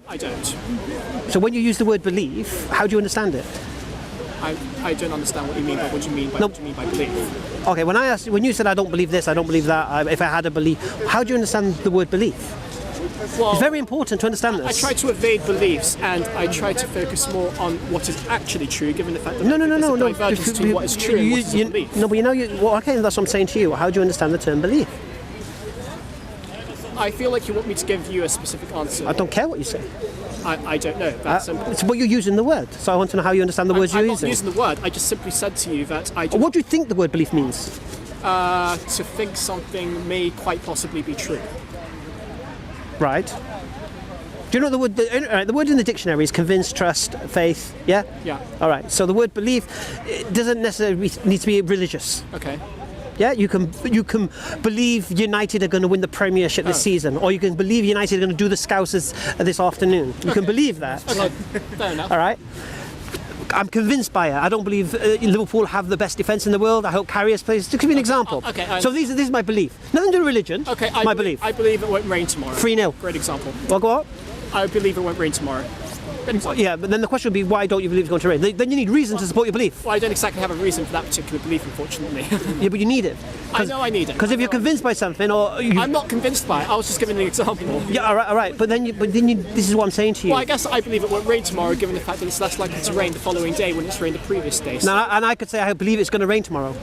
I don't. So when you use the word belief, how do you understand it? I don't understand what you mean by what do you mean by, what do you mean by belief. Okay, when you said I don't believe this, I don't believe that, if I had a belief, how do you understand the word belief? Well, it's very important to understand this. I try to evade beliefs and I try to focus more on what is actually true, given the fact that no. there's a divergence between what is true and what is a belief. No, but okay, that's what I'm saying to you. How do you understand the term belief? I feel like you want me to give you a specific answer. I don't care what you say. I don't know. That's simple. It's what you're using the word. So I want to know how you understand the words you're using. I'm not using the word. I just simply said to you that I do. What do you think the word belief means? To think something may quite possibly be true. Right. Do you know the word? The word in the dictionary is convinced, trust, faith. Yeah. Yeah. All right. So the word belief, it doesn't necessarily need to be religious. Okay. Yeah, you can believe United are going to win the Premiership this season, or you can believe United are going to do the Scousers this afternoon. You can believe that. Okay, fair enough. All right. I'm convinced by it. I don't believe Liverpool have the best defence in the world. I hope Carriers plays. This could be an example. Okay. So this is my belief. Nothing to do with religion. Okay. My belief. I believe it won't rain tomorrow. 3-0. Great example. Well, go on. I believe it won't rain tomorrow. Yeah, but then the question would be, why don't you believe it's going to rain? Then you need reason to support your belief. Well, I don't exactly have a reason for that particular belief, unfortunately. Yeah, but you need it. I know I need it. Because if you're convinced by something, I'm not convinced by it. I was just giving an example. Yeah, all right. But then this is what I'm saying to you. Well, I guess I believe it won't rain tomorrow, given the fact that it's less likely to rain the following day when it's rained the previous day. So. Now, and I could say I believe it's going to rain tomorrow.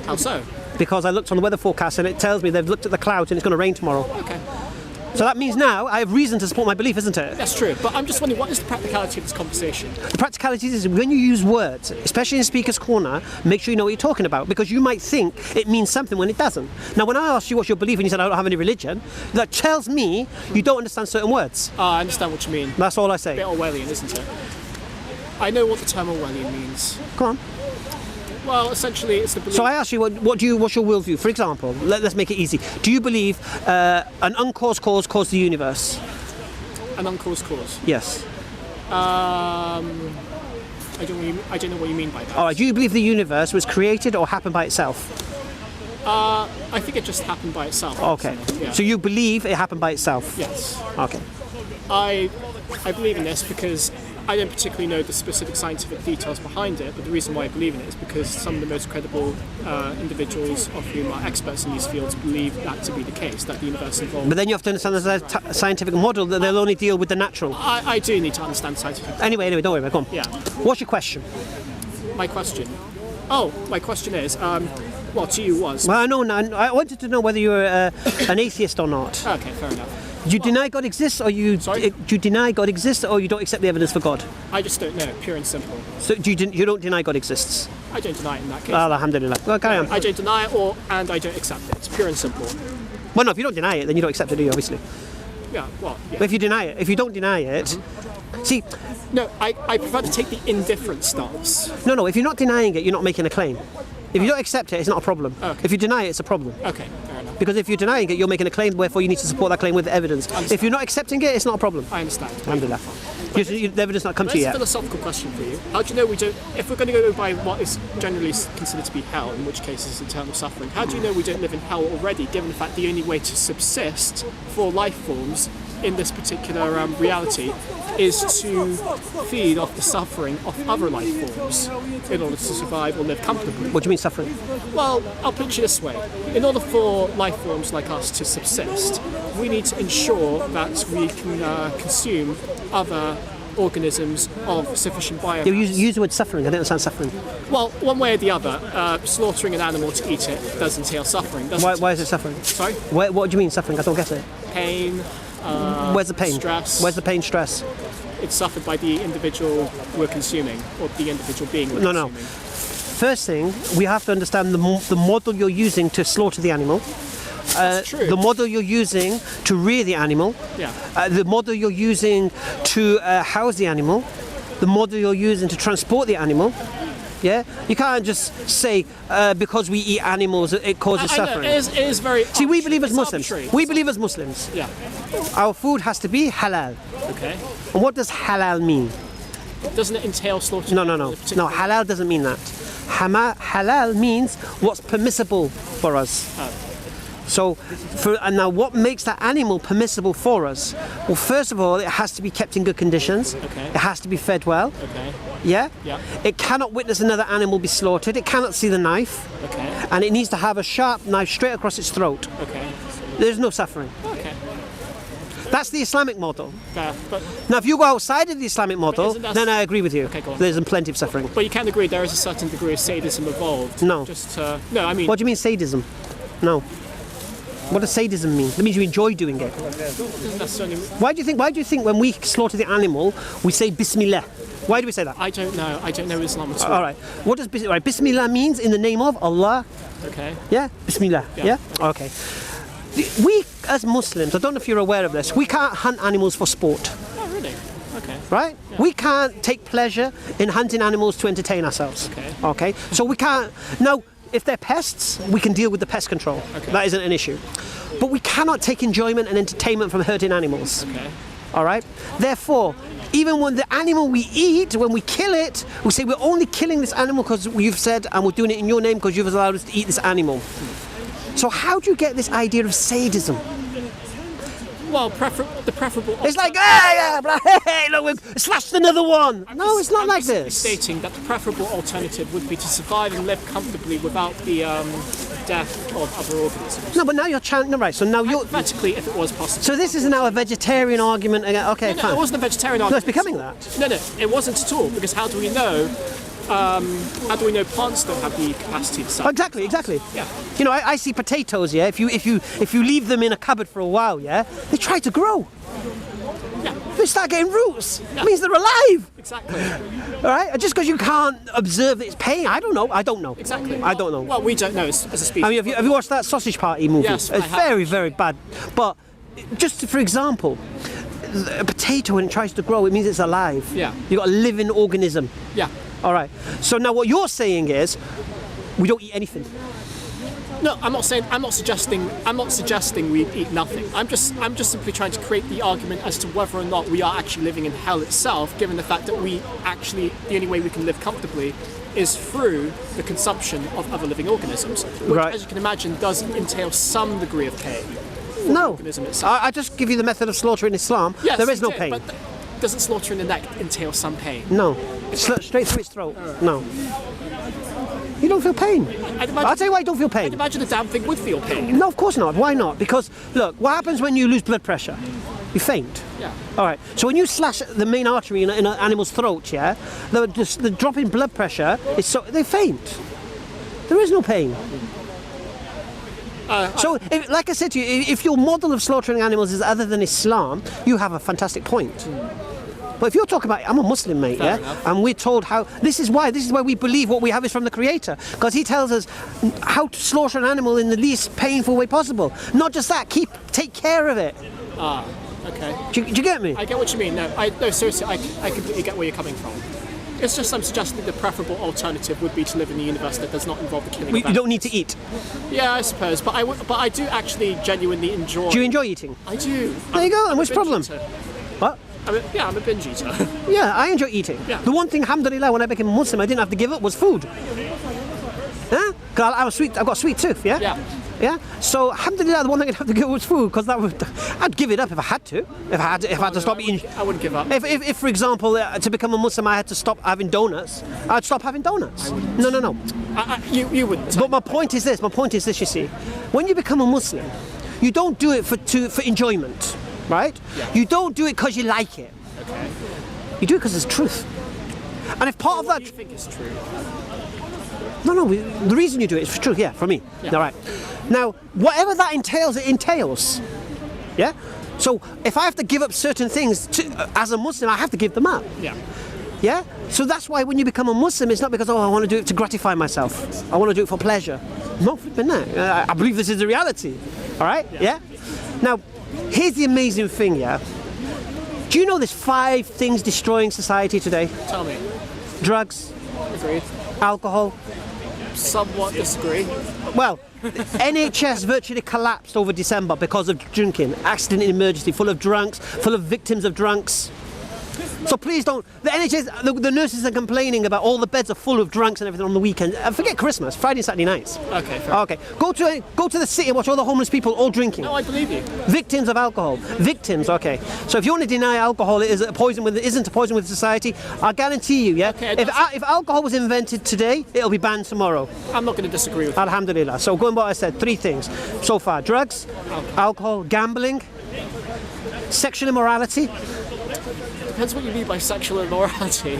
How so? Because I looked on the weather forecast and it tells me they've looked at the clouds and it's going to rain tomorrow. Okay. So that means now I have reason to support my belief, isn't it? That's true, but I'm just wondering, what is the practicality of this conversation? The practicality is when you use words, especially in Speaker's Corner, make sure you know what you're talking about, because you might think it means something when it doesn't. Now, when I asked you what's your belief and you said I don't have any religion, that tells me you don't understand certain words. I understand what you mean. That's all I say. A bit Orwellian, isn't it? I know what the term Orwellian means. Come on. Well, essentially, it's the belief. So I ask you, what's your worldview? For example, let's make it easy. Do you believe an uncaused cause caused the universe? An uncaused cause? Yes. I don't know what you mean by that. All right. Do you believe the universe was created or happened by itself? I think it just happened by itself. Okay. Yeah. So you believe it happened by itself? Yes. Okay. I believe in this because I don't particularly know the specific scientific details behind it, but the reason why I believe in it is because some of the most credible individuals of whom are experts in these fields believe that to be the case, that the universe evolved. But then you have to understand there's a scientific model that they'll only deal with the natural. I do need to understand scientific. Anyway, don't worry about it. Go on. Yeah. What's your question? My question? Oh, my question is, well, to you was... Well, no, I wanted to know whether you were an atheist or not. Okay, fair enough. Do you deny God exists, or Sorry? do you deny God exists, or you don't accept the evidence for God? I just don't know, pure and simple. So you don't deny God exists? I don't deny it in that case. Alhamdulillah. Well, carry on. I don't deny it, and I don't accept it. It's pure and simple. Well, no, if you don't deny it, then you don't accept it, do you, obviously? Yeah, well, yeah. But if you deny it, if you don't deny it, see... No, I prefer to take the indifferent stance. No, if you're not denying it, you're not making a claim. If you don't accept it, it's not a problem. Okay. If you deny it, it's a problem. Okay, fair enough. Because if you're denying it, you're making a claim, therefore you need to support that claim with evidence. If you're not accepting it, it's not a problem. I understand. Alhamdulillah. The evidence not come to you There's a yet. philosophical question for you. How do you know we don't... If we're going to go by what is generally considered to be hell, in which case is eternal suffering, how do you know we don't live in hell already, given the fact the only way to subsist for life forms in this particular reality is to feed off the suffering of other life forms in order to survive or live comfortably? What do you mean suffering? Well, I'll put it this way. In order for life forms like us to subsist, we need to ensure that we can consume other organisms of sufficient biomass. You use the word suffering. I don't understand suffering. Well, one way or the other, slaughtering an animal to eat it does entail suffering, doesn't it? Why is it suffering? Sorry? What do you mean suffering? I don't get it. Pain. Where's the pain? Stress. Where's the pain, stress? It's suffered by the individual we're consuming, or the individual being we're consuming. No. First thing, we have to understand the model you're using to slaughter the animal. That's true. The model you're using to rear the animal. Yeah. The model you're using to house the animal. The model you're using to transport the animal. Yeah, you can't just say because we eat animals it causes suffering. It is very. See, we believe as Muslims. Arbitrary. We believe as Muslims. Yeah. Our food has to be halal. Okay. And what does halal mean? Doesn't it entail slaughtering? No. No, halal doesn't mean that. Halal means what's permissible for us. Oh. So, and now what makes that animal permissible for us? Well, first of all, it has to be kept in good conditions. Okay. It has to be fed well. Okay. Yeah? Yeah. It cannot witness another animal be slaughtered. It cannot see the knife. Okay. And it needs to have a sharp knife straight across its throat. Okay. There's no suffering. Okay. That's the Islamic model. Fair. But Now, if you go outside of the Islamic model, isn't that- then I agree with you. Okay, go on. There's plenty of suffering. you can agree there is a certain degree of sadism involved. No. Just no. I mean, What do you mean sadism? No. What does sadism mean? It means you enjoy doing it. doesn't necessarily. Why do you think when we slaughter the animal, we say Bismillah? Why do we say that? I don't know. I don't know Islam at all. All right. What does Bismillah means in the name of Allah? Okay. Yeah? Bismillah. Yeah. Yeah? Okay. We, as Muslims, I don't know if you're aware of this, we can't hunt animals for sport, Oh, really? Okay. right? We can't take pleasure in hunting animals to entertain ourselves. Okay. Okay? So we can't. Now, if they're pests, we can deal with the pest control. Okay. That isn't an issue. But we cannot take enjoyment and entertainment from hurting animals. Okay. All right? Therefore, even when the animal we eat, when we kill it, we say we're only killing this animal because you've said, and we're doing it in your name because you've allowed us to eat this animal. So how do you get this idea of sadism? Well, the preferable. It's like, hey, look, we've slashed another one. No, it's not I'm like just this. Stating that the preferable alternative would be to survive and live comfortably without the death of other organisms. No, but now you're chanting, right, so now you're... Hypothetically, if it was possible. So this is now a vegetarian argument again. Okay, No, fine. it wasn't a vegetarian No, argument. it's becoming that. No, it wasn't at all. Because how do we know? How do we know plants don't have the capacity to suffer? Exactly. Yeah. You know, I see potatoes, yeah, if you leave them in a cupboard for a while, yeah, they try to grow. Yeah. They start getting roots. Yeah. It means they're alive. Exactly. All right? Just because you can't observe its pain, I don't know. Exactly. I don't know. Well, we don't know as a species. I mean, have you watched that Sausage Party movie? Yes, I It's have. very, very bad. But just for example, a potato when it tries to grow, it means it's alive. Yeah. You've got a living organism. Yeah. All right. So now what you're saying is, we don't eat anything. No, I'm not suggesting we eat nothing. I'm just simply trying to create the argument as to whether or not we are actually living in hell itself, given the fact that the only way we can live comfortably is through the consumption of other living organisms, which, Right. as you can imagine, does entail some degree of pain. No. Organism itself. I just give you the method of slaughter in Islam. Yes, there is you no did, pain. But doesn't slaughtering the neck entail some pain? No. Straight through its throat. No. You don't feel pain. I'll tell you why you don't feel I'd pain. imagine the damn thing would feel pain. No, of course not. Why not? Because, look, what happens when you lose blood pressure? You faint. Yeah. All right. So when you slash the main artery in an animal's throat, yeah, the drop in blood pressure is so they faint. There is no pain. So, like I said to you, if your model of slaughtering animals is other than Islam, you have a fantastic point. But if you're talking about, I'm a Muslim, mate, Fair yeah, enough. and we're told how. This is why we believe what we have is from the Creator, because He tells us how to slaughter an animal in the least painful way possible. Not just that, take care of it. Okay. Do you get me? I get what you mean. No, seriously, I completely get where you're coming from. It's just I'm suggesting the preferable alternative would be to live in a universe that does not involve the killing You of don't need to eat. Yeah, I suppose, but I do actually genuinely enjoy. Do you enjoy eating? I do. There you go. And what's the problem? What? I'm a binge eater. Yeah, I enjoy eating. Yeah. The one thing, alhamdulillah, when I became a Muslim, I didn't have to give up was food. Huh? Because I've got a sweet tooth, yeah? Yeah. Yeah? So, alhamdulillah, the one thing I'd have to give up was food, because I'd give it up if I had to. If I had to stop eating. I wouldn't give up. If for example, to become a Muslim, I had to stop having donuts, I'd stop having donuts. No. You wouldn't. But my point is this, you see. When you become a Muslim, you don't do it for enjoyment, right? Yeah. You don't do it because you like it. Okay. You do it because it's truth. And if part of What that... do you think is true? No, the reason you do it is for truth, yeah, for me. Yeah. All right. Now, whatever that entails, it entails. Yeah? So, if I have to give up certain things as a Muslim, I have to give them up. Yeah. Yeah? So that's why when you become a Muslim, it's not because, I want to do it to gratify myself. I want to do it for pleasure. No flipping that. I believe this is the reality. All right? Yeah? Now, here's the amazing thing, yeah? Do you know there's 5 things destroying society today? Tell me. Drugs, Agreed. alcohol. Somewhat disagree. Well, NHS virtually collapsed over December because of drinking. Accident and emergency, full of drunks, full of victims of drunks. So please don't. The NHS, the nurses are complaining about all the beds are full of drunks and everything on the weekend. Forget Christmas, Friday and Saturday nights. Okay, fair. Okay, go to the city and watch all the homeless people all drinking. No, I believe you. Victims of alcohol. Victims, okay. So if you want to deny alcohol isn't a poison with society, I guarantee you, yeah? Okay, if alcohol was invented today, it'll be banned tomorrow. I'm not going to disagree with you. Alhamdulillah. So going by what I said, 3 things so far: drugs, alcohol, gambling, sexual immorality. Depends what you mean by sexual immorality.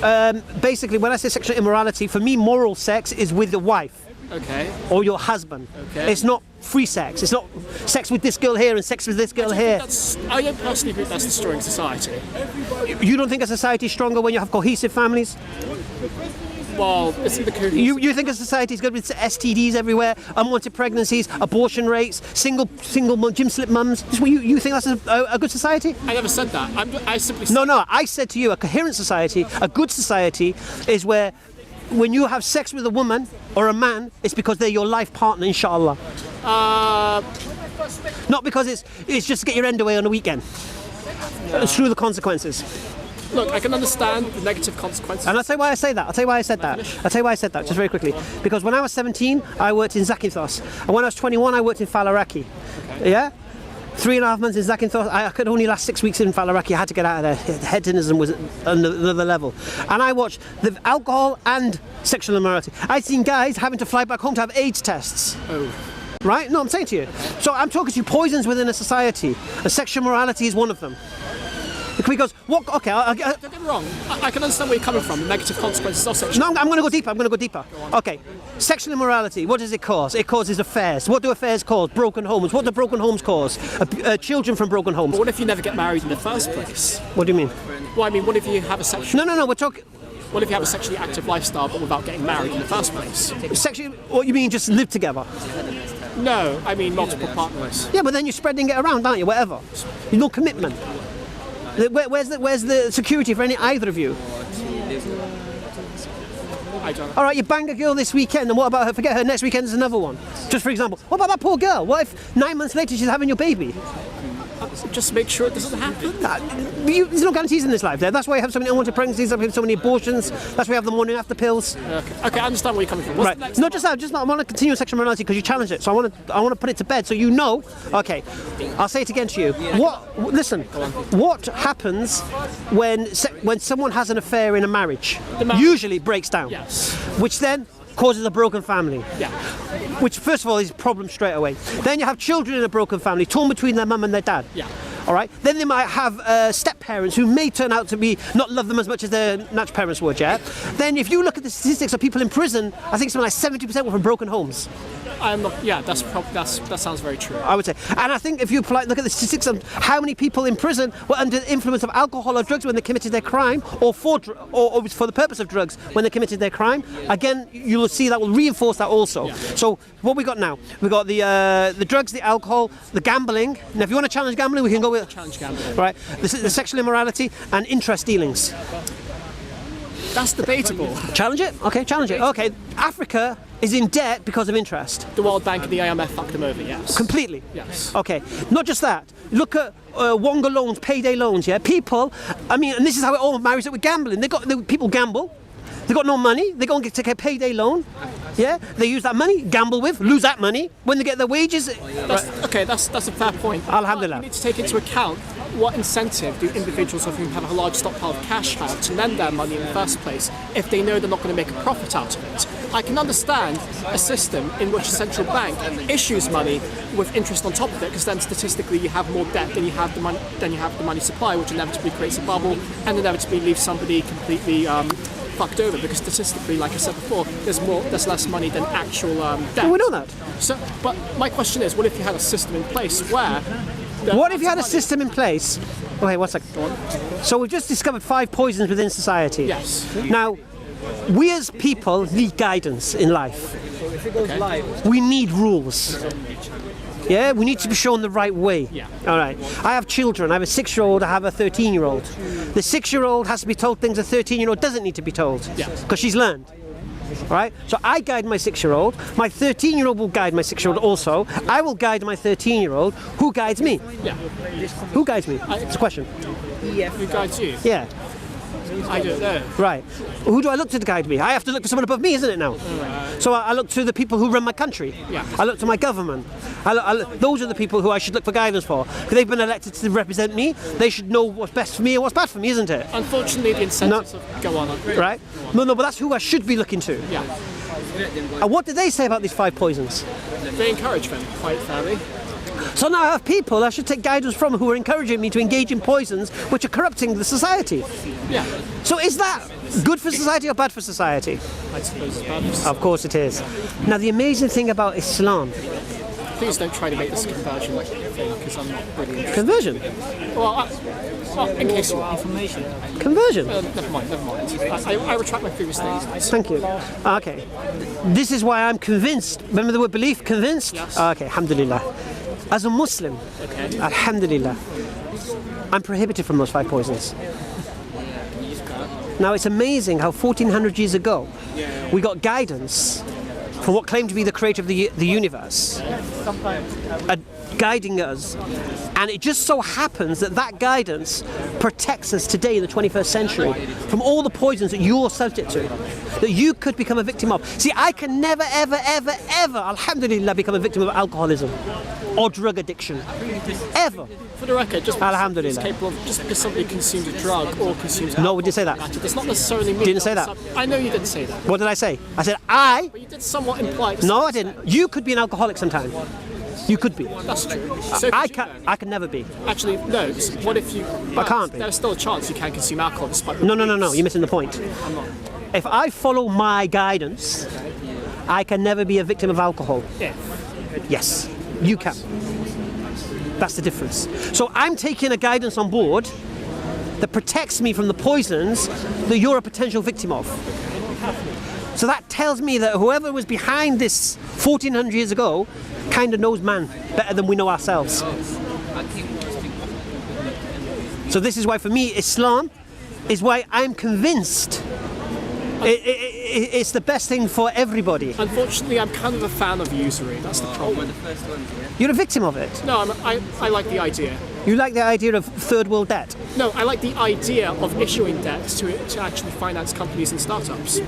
Basically, when I say sexual immorality, for me, moral sex is with the wife. Okay. Or your husband. Okay. It's not free sex. It's not sex with this girl here and sex with this girl here. I don't personally think that's destroying society. You don't think a society is stronger when you have cohesive families? Well, isn't the cohesive... You think a society is good with STDs everywhere, unwanted pregnancies, abortion rates, single gym slip mums? You think that's a good society? I never said that. I simply said... No, I said to you, a coherent society, a good society, is where when you have sex with a woman or a man, it's because they're your life partner, inshallah. Not because it's just to get your end away on the weekend. Through the consequences. Look, I can understand the negative consequences. And I'll tell you why I say that. I'll tell you why I said that, just very quickly. Because when I was 17, I worked in Zakynthos. And when I was 21, I worked in Falaraki. Okay. Yeah? 3.5 months in Zakynthos. I could only last 6 weeks in Falaraki. I had to get out of there. Hedonism was at another level. And I watched the alcohol and sexual immorality. I'd seen guys having to fly back home to have AIDS tests. Oh. Right? No, I'm saying to you. So I'm talking to you poisons within a society. And sexual morality is one of them. Because what? Okay, don't get me wrong. I can understand where you're coming from. The negative consequences of sexual. No, I'm going to go deeper. Okay, sexual immorality. What does it cause? It causes affairs. What do affairs cause? Broken homes. What do broken homes cause? Children from broken homes. But what if you never get married in the first place? What do you mean? Well, I mean, what if you have a sexual? No. We're talking. What if you have a sexually active lifestyle but without getting married in the first place? Sexually? What you mean? Just live together? No, I mean multiple partners. Yeah, but then you're spreading it around, aren't you? Whatever. No commitment. Where's the security for either of you? I don't know. All right, you bang a girl this weekend, and what about her? Forget her. Next weekend is another one. Just for example, what about that poor girl? What if 9 months later she's having your baby? Just make sure it doesn't happen. There's no guarantees in this life. There. That's why you have so many unwanted pregnancies. That's why you have so many abortions. That's why you have the morning after pills. Okay, I understand where you're coming from. Right. Not just that. I want to continue sexual morality because you challenged it. So I want to put it to bed so you know. Okay, I'll say it again to you. Listen. What happens when someone has an affair in a marriage? Usually it breaks down. Yes. Which then causes a broken family. Yeah. Which first of all is a problem straight away. Then you have children in a broken family, torn between their mum and their dad. Yeah. All right. Then they might have step-parents who may turn out to be not love them as much as their natural parents would. Yeah. Then if you look at the statistics of people in prison, I think something like 70% were from broken homes. That sounds very true. I would say, and I think if you look at the statistics of how many people in prison were under the influence of alcohol or drugs when they committed their crime, or for the purpose of drugs when they committed their crime, again you will see that will reinforce that also. Yeah. So what we got now? We got the drugs, the alcohol, the gambling. Now, if you want to challenge gambling, we can go with challenge gambling. Right. The sexual immorality and interest dealings. That's debatable. Challenge it? Okay, challenge it. Okay, Africa is in debt because of interest. The World Bank and the IMF fucked them over, yes. Completely? Yes. Okay, not just that. Look at Wonga loans, payday loans, yeah? People, and this is how it all marries up with gambling. People gamble. They got no money. They go and take a payday loan. Yeah, they use that money, gamble with, lose that money. When they get their wages, Okay, that's a fair point. Alhamdulillah. You need to take into account what incentive do individuals of whom have a large stockpile of cash have to lend their money in the first place if they know they're not going to make a profit out of it. I can understand a system in which a central bank issues money with interest on top of it, because then statistically you have more debt than you have the money supply, which inevitably creates a bubble and inevitably leaves somebody completely fucked over, because statistically, like I said before, there's less money than actual debt. Well, we know that. So, but my question is, what if you had a system in place where... What if you had a system in place? Okay, one second. Go on. So we've just discovered 5 poisons within society. Yes. Now, we as people need guidance in life. Okay. We need rules. Yeah, we need to be shown the right way. Yeah. All right. I have children. I have a 6-year-old. I have a 13-year-old. The 6-year-old has to be told things a 13-year-old doesn't need to be told. Yeah. Because she's learned. Right? So I guide my 6-year-old. My 13-year-old will guide my 6-year-old also. I will guide my 13-year-old. Who guides me? Yeah. Who guides me? It's a question. Who guides you? Yeah. I don't know. Right. Who do I look to guide me? I have to look for someone above me, isn't it now? So I look to the people who run my country. Yeah. I look to my government. Those are the people who I should look for guidance for. Because they've been elected to represent me. They should know what's best for me and what's bad for me, isn't it? Unfortunately, the incentives go on. Right? No, but that's who I should be looking to. Yeah. And what did they say about these 5 poisons? They encourage them quite fairly. So now I have people I should take guidance from who are encouraging me to engage in poisons which are corrupting the society. Yeah. So is that good for society or bad for society? I suppose it's bad. Of course it is. Now the amazing thing about Islam... Please don't try to make this a conversion thing, because I'm not really interested. Conversion? Well, in case you are. Conversion? Never mind. I retract my previous statements. Thank you. Okay. This is why I'm convinced. Remember the word belief? Convinced? Yes. Okay, alhamdulillah. As a Muslim, alhamdulillah, I'm prohibited from those 5 poisons. Now it's amazing how 1400 years ago we got guidance from what claimed to be the creator of the universe, guiding us, and it just so happens that that guidance protects us today in the 21st century from all the poisons that you're subject to, that you could become a victim of. See, I can never, ever, ever, ever, alhamdulillah, become a victim of alcoholism or drug addiction, ever. For the record, just Alhamdulillah. just because somebody consumes a drug or consumes No, we didn't say that. does not necessarily mean... Didn't say that. I know you didn't say that. What did I say? I said But you did somewhat imply... No, I didn't. You could be an alcoholic sometime. You could be. That's true. So I could you, can. I can never be. Actually, no. What if you... I can't be. There's still a chance you can consume alcohol despite... No. You're missing the point. I'm not. If I follow my guidance, I can never be a victim of alcohol. Yeah. Yes, you can. That's the difference. So I'm taking a guidance on board that protects me from the poisons that you're a potential victim of. So that tells me that whoever was behind this 1400 years ago kind of knows man better than we know ourselves. So this is why for me Islam is why I'm convinced it's the best thing for everybody. Unfortunately, I'm kind of a fan of usury. That's the problem. You're a victim of it. No, I like the idea. You like the idea of third world debt? No, I like the idea of issuing debts to actually finance companies and startups.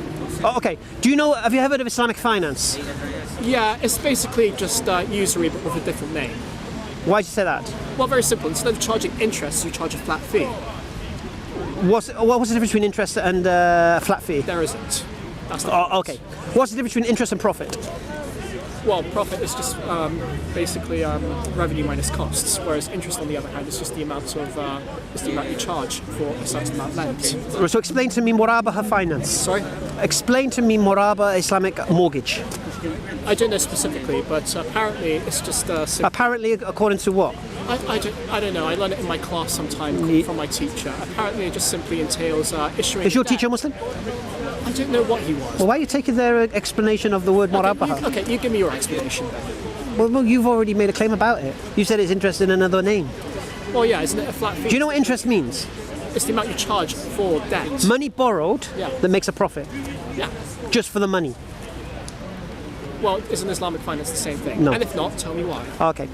Oh, okay. Have you ever heard of Islamic finance? Yeah, it's basically just usury but with a different name. Why did you say that? Well, very simple. Instead of charging interest, you charge a flat fee. What was the difference between interest and flat fee? There isn't. That's the okay. What's the difference between interest and profit? Well, profit is just basically revenue minus costs, whereas interest, on the other hand, is just the amount you charge for a certain amount lent. So explain to me Murabaha finance. Sorry? Explain to me Murabaha Islamic mortgage. I don't know specifically, but apparently it's just... Apparently, according to what? I don't know. I learned it in my class sometime from my teacher. Apparently it just simply entails issuing... Is your debt. teacher Muslim? I don't know what he was. Well, why are you taking their explanation of the word Murabaha? Okay, you give me your explanation then. Well, you've already made a claim about it. You said it's interest in another name. Well, yeah, isn't it a flat fee? Do you know what interest means? It's the amount you charge for debt. Money borrowed that makes a profit. Yeah. Just for the money. Well, isn't Islamic finance the same thing? No. And if not, tell me why. Okay.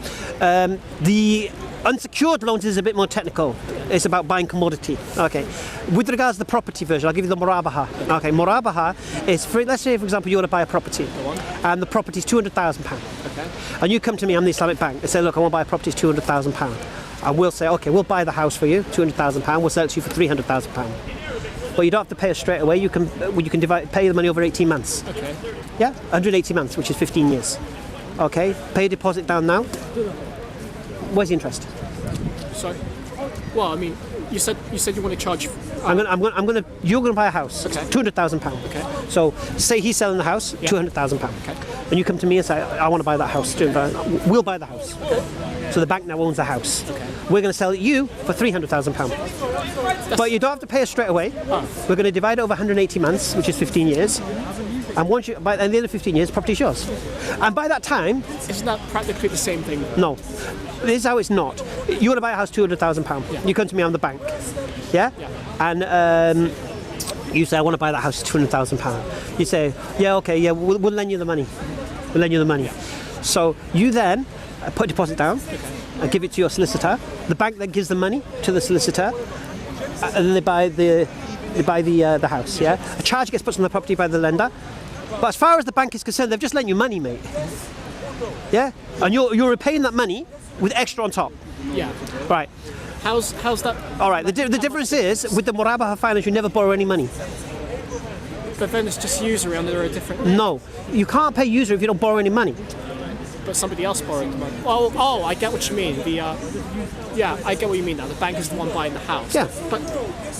The unsecured loans is a bit more technical. It's about buying commodity. Okay. With regards to the property version, I'll give you the Murabaha. Okay. Murabaha is for, let's say, for example, you want to buy a property, and the property is £200,000. Okay. And you come to me, I'm the Islamic bank, and say, look, I want to buy a property, it's £200,000. And we'll say, okay, we'll buy the house for you, £200,000. We'll sell it to you for £300,000. But you don't have to pay us straight away. You can pay the money over 18 months. Okay. Yeah, 180 months, which is 15 years. Okay, pay a deposit down now. Where's the interest? Sorry. Well, I mean, you said you want to charge. You're gonna buy a house. Okay. £200,000. Okay. So say he's selling the house, £200,000. Okay. And you come to me and say, I want to buy that house. We'll buy the house. So the bank now owns the house. Okay. We're going to sell it you for £300,000. But you don't have to pay us straight away. We're going to divide it over 180 months, which is 15 years. And by the end of 15 years, property's yours. And by that time... Isn't that practically the same thing? No. This is how it's not. You want to buy a house, £200,000. Yeah. You come to me, I'm the bank. Yeah? And you say, I want to buy that house, £200,000. You say, yeah, okay, yeah, we'll lend you the money. We'll lend you the money. So you then put a deposit down and give it to your solicitor. The bank then gives the money to the solicitor. And then they buy the the house. Yeah, a charge gets put on the property by the lender. But as far as the bank is concerned, they've just lent you money, mate. Yeah, and you're repaying that money with extra on top. Yeah. Right. How's that? All right. The difference is with the Murabaha finance, you never borrow any money. But then it's just usury under a different. No, you can't pay usury if you don't borrow any money. But somebody else borrowed the money. Oh, I get what you mean. Yeah, I get what you mean now. The bank is the one buying the house. Yeah. But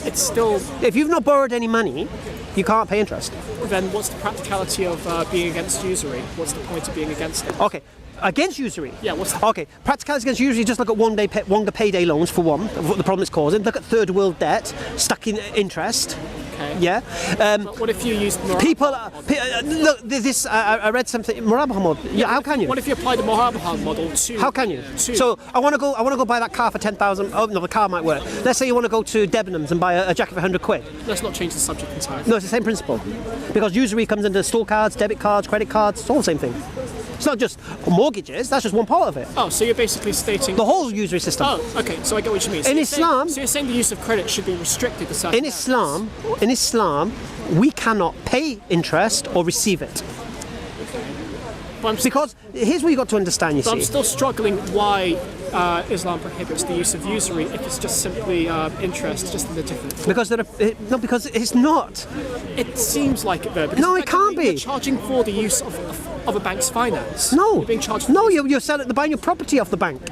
it's still. If you've not borrowed any money, you can't pay interest. Then what's the practicality of being against usury? What's the point of being against it? Okay. Against usury. Yeah, what's okay? Practicality against usury. Just look at one payday loans for one. What the problem it's causing. Look at third world debt, stuck in interest. Okay. Yeah. But what if you use the people? Look, this. I read something. Murabaha model. Yeah. How can you? What if you apply the Murabaha model to? How can you? So I want to go buy that car for 10,000. Oh no, the car might work. Let's say you want to go to Debenhams and buy a jacket for 100 quid. Let's not change the subject entirely. No, it's the same principle. Because usury comes into store cards, debit cards, credit cards. It's all the same thing. It's not just mortgages, that's just one part of it. Oh, so you're basically stating... The whole usury system. Oh, okay, so I get what you mean. So in Islam... so you're saying the use of credit should be restricted to certain In Islam, we cannot pay interest or receive it. Because here's what you got to understand, you see. I'm still struggling why Islam prohibits the use of usury if it's just simply interest, just in a different form. Because it's not. It seems like it though. No, it can't be. You're charging for the use of a bank's finance. No. You're being charged for you're selling, they're buying your property off the bank.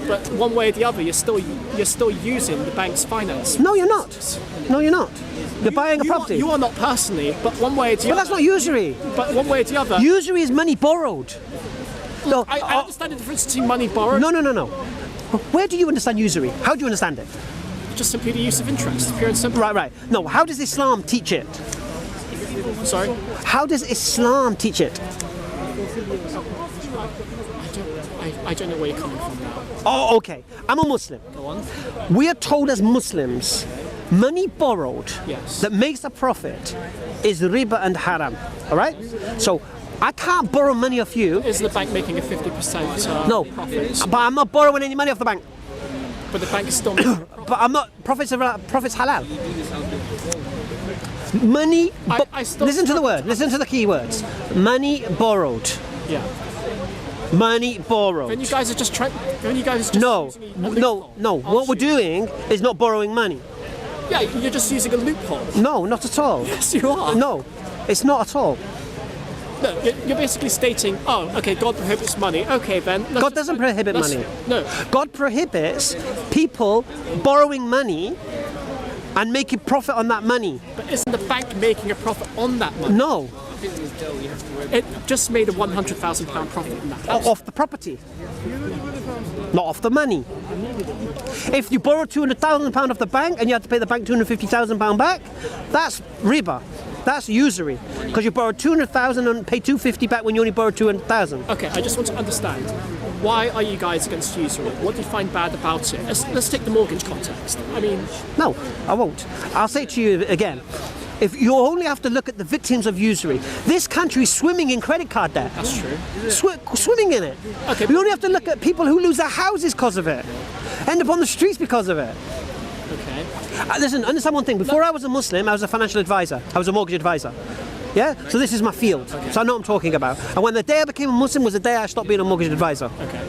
But one way or the other, you're still using the bank's finance. No, you're not. No, you're not. You're buying a property. You are not personally, but one way or the other. But that's not usury. But one way or the other. Usury is money borrowed. No, I understand the difference between money borrowed. No. Where do you understand usury? How do you understand it? Just simply the use of interest, pure and simple. Right. No, how does Islam teach it? Sorry? How does Islam teach it? I don't know where you're coming from now. Oh, okay. I'm a Muslim. Go on. We are told as Muslims, money borrowed that makes a profit is riba and haram. All right? So I can't borrow money off you. Is the bank making a 50% no, profit? But I'm not borrowing any money off the bank. But the bank is still making a profit. But I'm not. Profits halal. Money. Listen to the word. Listen to the key words. Money borrowed. Yeah. Money borrowed. Then you guys are just trying. No. What we're doing is not borrowing money. Yeah, you're just using a loophole. No, not at all. Yes, you are. No, it's not at all. No, you're basically stating, oh, okay, God prohibits money. Okay, then. God doesn't prohibit money. No. God prohibits people borrowing money and making profit on that money. But isn't the bank making a profit on that money? No. It just made a £100,000 profit in that house. Off the property. Not off the money. If you borrow £200,000 off the bank and you have to pay the bank £250,000 back, that's riba. That's usury. Because you borrowed $200,000 and pay $250 back when you only borrowed $200,000. Okay, I just want to understand. Why are you guys against usury? What do you find bad about it? Let's take the mortgage context. I mean... No, I won't. I'll say it to you again. If you only have to look at the victims of usury, this country is swimming in credit card debt. That's true. Swimming in it. Okay. We only have to look at people who lose their houses because of it, end up on the streets because of it. Okay. Listen, understand one thing. Before I was a Muslim, I was a financial advisor. I was a mortgage advisor. Yeah? So this is my field. Okay. So I know what I'm talking about. And when the day I became a Muslim was the day I stopped being a mortgage advisor. Okay.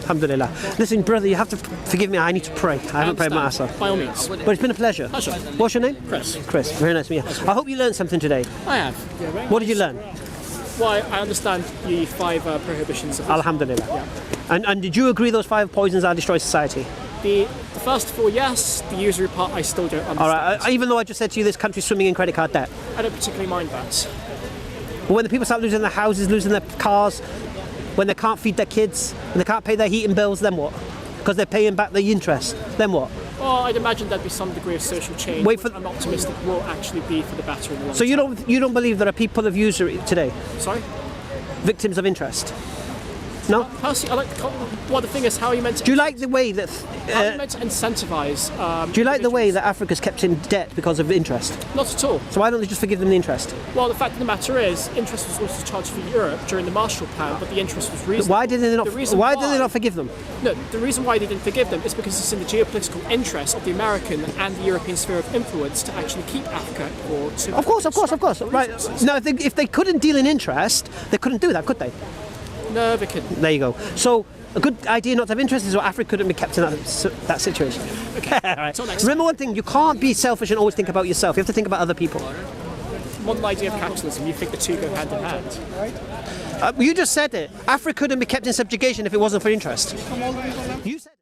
Alhamdulillah. Listen, brother, you have to forgive me. I need to pray. I haven't prayed my ass off. By all means. But it's been a pleasure. Pleasure. What's your name? Chris. Chris. Very nice to meet you. I hope you learned something today. I have. What did you learn? Well, I understand the 5 prohibitions of Alhamdulillah. Yeah. And did you agree those 5 poisons are destroy society? The first 4, yes. The usury part, I still don't understand. All right. Even though I just said to you this country's swimming in credit card debt. I don't particularly mind that. But when the people start losing their houses, losing their cars, when they can't feed their kids, when they can't pay their heating bills, then what? Because they're paying back the interest, then what? Well, I'd imagine there'd be some degree of social change. I'm optimistic will actually be for the better in the long So term. you don't believe there are people of usury today? Sorry? Victims of interest? No? Personally, I like the thing is, how are you meant to... Do you like the way that... how are you meant to incentivise... do you like the way that Africa's kept in debt because of interest? Not at all. So why don't they just forgive them the interest? Well, the fact of the matter is, interest was also charged for Europe during the Marshall Plan, but the interest was reasonable. Why did they not? Why did they not forgive them? No, the reason why they didn't forgive them is because it's in the geopolitical interest of the American and the European sphere of influence to actually keep Africa or to... Of course. Right. Now, if they couldn't deal in interest, they couldn't do that, could they? No, they couldn't. There you go. So a good idea not to have interest is what Africa couldn't be kept in that situation. Okay. Right. Until next Remember one thing: you can't be selfish and always think about yourself. You have to think about other people. modern idea of capitalism, you think the two go hand in hand? You just said it. Africa couldn't be kept in subjugation if it wasn't for interest. You said